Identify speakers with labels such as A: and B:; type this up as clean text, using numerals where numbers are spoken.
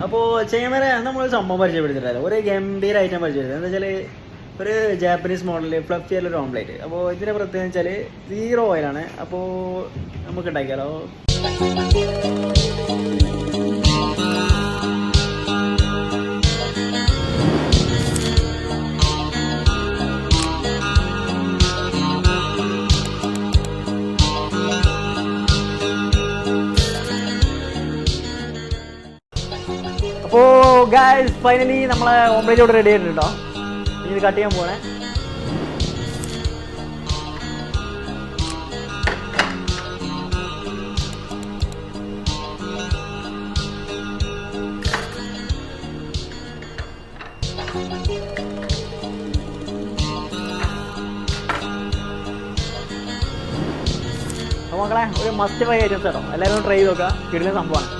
A: അപ്പോൾ ചെയ്യാൻ നമ്മൾ സംഭവം പരിചയപ്പെടുത്തിയിട്ടില്ല, ഒരു ഗംഭീര ഐറ്റം പരിചയപ്പെടുത്തി. എന്താ വെച്ചാൽ ഒരു ജാപ്പനീസ് മോഡലിൽ ഫ്ലഫി ആയിട്ടുള്ള ഒരു ഓംപ്ലേറ്റ്. അപ്പോൾ ഇതിൻ്റെ പ്രത്യേകത വെച്ചാൽ 0 ഓയിലാണ്. അപ്പോൾ നമുക്ക് ഉണ്ടാക്കിയാലോ. അപ്പോൾ ഗായ്സ് ഫൈനലി നമ്മളെ ഓംപ്ലേറ്റ് ഇവിടെ റെഡി ആയിട്ടുണ്ട് കേട്ടോ. ഇനി ഇത് കട്ട് ചെയ്യാൻ പോകണേ. അപ്പോൾ മക്കളെ ഒരു മസ്റ്റ് ബൈ ഐറ്റംസ് കേട്ടോ, എല്ലാവരും ട്രൈ ചെയ്ത് നോക്കുക. കിടിലൻ സംഭവമാണ്.